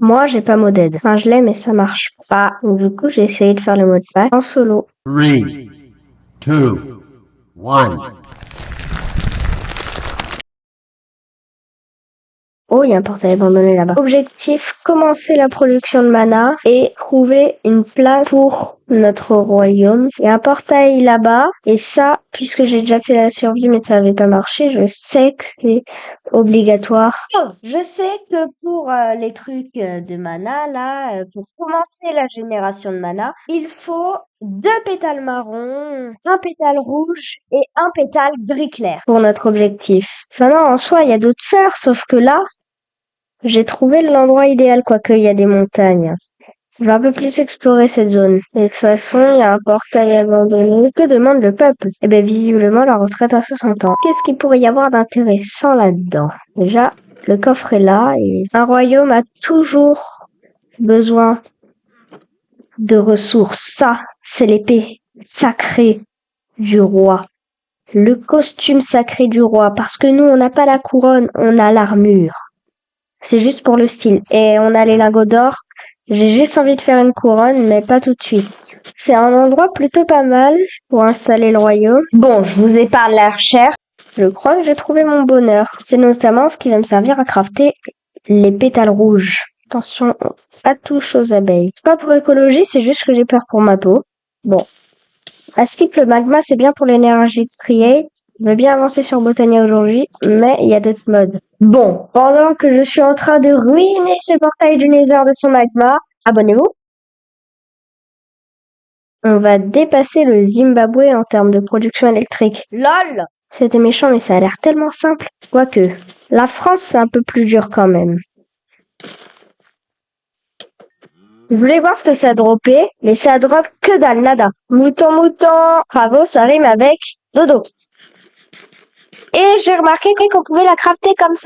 Moi, j'ai pas moded. Enfin, je l'ai, mais ça marche pas. Donc, du coup, j'ai essayé de faire le mode pack en solo. 3, 2, 1. Oh, il y a un portail abandonné là-bas. Objectif, commencer la production de mana et trouver une place pour notre royaume. Il y a un portail là-bas. Et ça, puisque j'ai déjà fait la survie mais ça avait pas marché, je sais que c'est obligatoire. Je sais que pour les trucs de mana, là, pour commencer la génération de mana, il faut 2 pétales marrons, un pétale rouge et un pétale gris clair pour notre objectif. Enfin non, en soi, il y a d'autres fleurs, sauf que là, j'ai trouvé l'endroit idéal, quoique il y a des montagnes. Je vais un peu plus explorer cette zone. Et de toute façon, il y a un portail abandonné. Que demande le peuple? Eh bien, visiblement, la retraite à 60 ans. Qu'est-ce qu'il pourrait y avoir d'intéressant là-dedans? Déjà, le coffre est là et un royaume a toujours besoin de ressources. Ça, c'est l'épée sacrée du roi. Le costume sacré du roi. Parce que nous, on n'a pas la couronne, on a l'armure. C'est juste pour le style. Et on a les lingots d'or. J'ai juste envie de faire une couronne, mais pas tout de suite. C'est un endroit plutôt pas mal pour installer le royaume. Bon, je vous épargne la recherche. Je crois que j'ai trouvé mon bonheur. C'est notamment ce qui va me servir à crafter les pétales rouges. Attention, pas touche aux abeilles. C'est pas pour écologie, c'est juste que j'ai peur pour ma peau. Bon. À skip, le magma, c'est bien pour l'énergie de create. Je veux bien avancer sur Botania aujourd'hui, mais il y a d'autres modes. Bon, pendant que je suis en train de ruiner ce portail du Nether de son magma, abonnez-vous. On va dépasser le Zimbabwe en termes de production électrique. LOL! C'était méchant, mais ça a l'air tellement simple. Quoique, la France, c'est un peu plus dur quand même. Je voulais voir ce que ça dropait, mais ça drop que dalle, nada. Mouton, mouton, bravo, ça rime avec dodo. Et j'ai remarqué qu'on pouvait la crafter comme ça.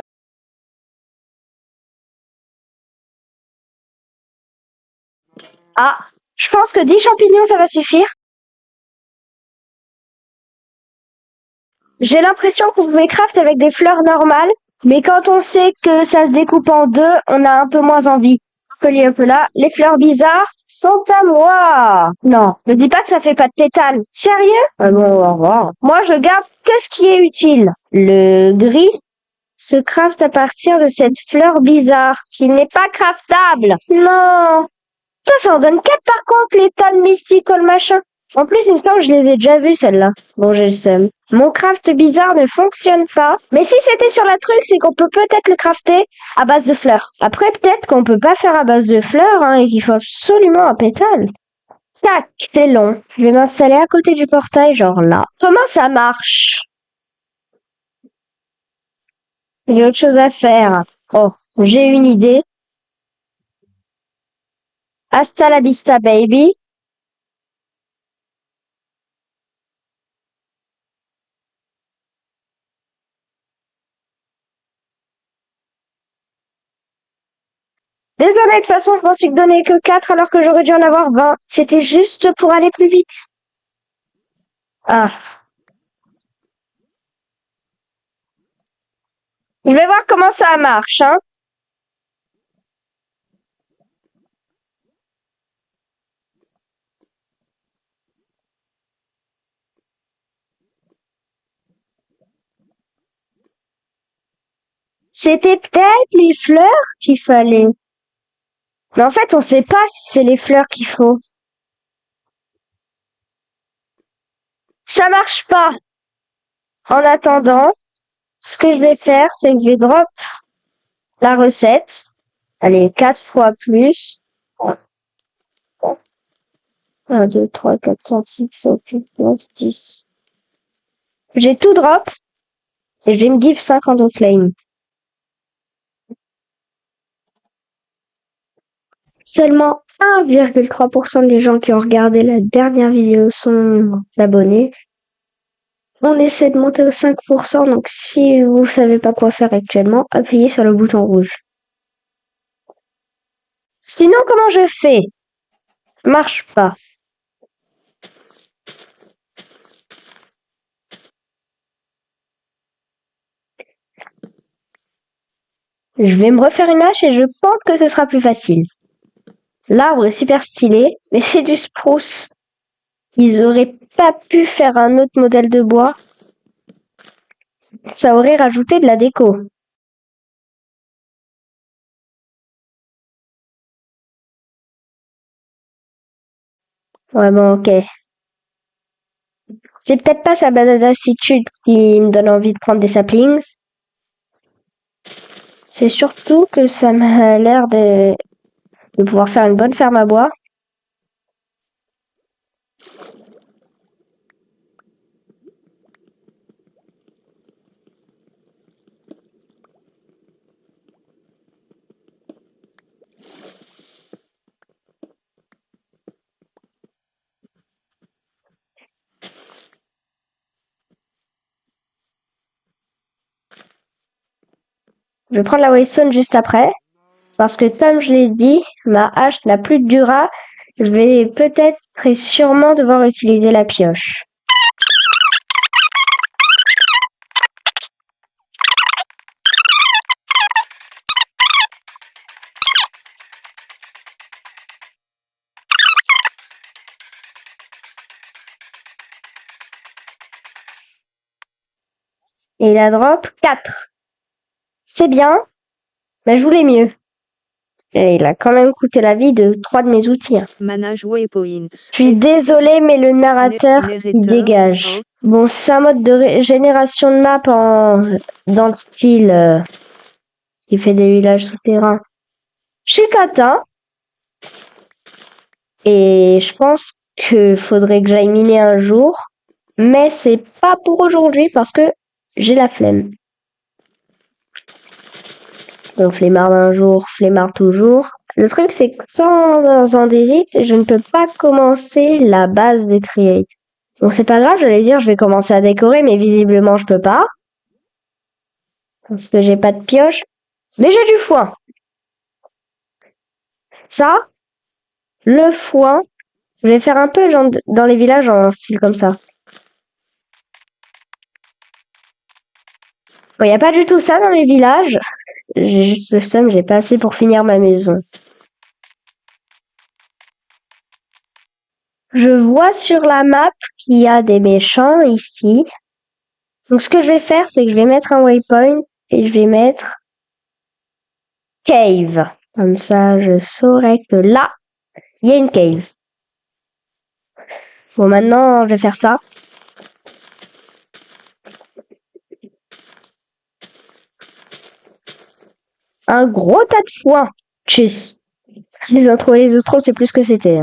Ah, je pense que 10 champignons, ça va suffire. J'ai l'impression qu'on pouvait craft avec des fleurs normales, mais quand on sait que ça se découpe en deux, on a un peu moins envie. Collier un peu là, les fleurs bizarres sont à moi. Non, ne dis pas que ça fait pas de pétales. Sérieux? Ah bon, au revoir. Moi, je garde que ce qui est utile. Le gris se craft à partir de cette fleur bizarre, qui n'est pas craftable. Non. Ça en donne 4 par contre, les tas de mystical machin. En plus, il me semble que je les ai déjà vus, celles-là. Bon, j'ai le seum. Mon craft bizarre ne fonctionne pas. Mais si c'était sur la truc, c'est qu'on peut peut-être le crafter à base de fleurs. Après, peut-être qu'on peut pas faire à base de fleurs, hein, et qu'il faut absolument un pétale. Tac, c'est long. Je vais m'installer à côté du portail, genre là. Comment ça marche? J'ai autre chose à faire. Oh, j'ai une idée. Hasta la vista, baby. Désolée, de toute façon, je m'en suis donné que 4 alors que j'aurais dû en avoir 20. C'était juste pour aller plus vite. Ah. Je vais voir comment ça marche, hein. C'était peut-être les fleurs qu'il fallait. Mais en fait, on sait pas si c'est les fleurs qu'il faut. Ça marche pas. En attendant, ce que je vais faire, c'est que je vais drop la recette. Allez, 4 fois plus. 1, 2, 3, 4, 5, 6, 7, 8, 9, 10. J'ai tout drop. Et je vais me give 50 au flame. Seulement 1,3% des gens qui ont regardé la dernière vidéo sont abonnés. On essaie de monter aux 5%, donc si vous savez pas quoi faire actuellement, appuyez sur le bouton rouge. Sinon, comment je fais? Marche pas. Je vais me refaire une hache et je pense que ce sera plus facile. L'arbre est super stylé, mais c'est du spruce. Ils auraient pas pu faire un autre modèle de bois. Ça aurait rajouté de la déco. Ouais, bon, ok. C'est peut-être pas sa badassitude qui me donne envie de prendre des saplings. C'est surtout que ça m'a l'air de pouvoir faire une bonne ferme à bois. Je vais prendre la Waystone juste après. Parce que comme je l'ai dit, ma hache n'a plus de dura. Je vais peut-être et sûrement devoir utiliser la pioche. Et il a drop 4. C'est bien, mais je voulais mieux. Et il a quand même coûté la vie de 3 de mes outils. Manage waypoints. Je suis désolée, mais le narrateur, il dégage. Bon, c'est un mode de génération de map dans le style qui fait des villages souterrains. Je suis Catin. Et je pense que faudrait que j'aille miner un jour. Mais c'est pas pour aujourd'hui parce que j'ai la flemme. On flemmard un jour, flemmard toujours. Le truc, c'est que sans en edit, je ne peux pas commencer la base de Create. Bon, c'est pas grave, j'allais dire, je vais commencer à décorer, mais visiblement, je peux pas. Parce que j'ai pas de pioche. Mais j'ai du foin. Ça, le foin, je vais faire un peu genre dans les villages en style comme ça. Bon, y a pas du tout ça dans les villages. J'ai juste le seum, j'ai pas assez pour finir ma maison. Je vois sur la map qu'il y a des méchants ici. Donc ce que je vais faire, c'est que je vais mettre un waypoint et je vais mettre cave. Comme ça, je saurai que là, il y a une cave. Bon, maintenant, je vais faire ça. Un gros tas de foin. Tchuss. Les intros et les outros, c'est plus ce que c'était.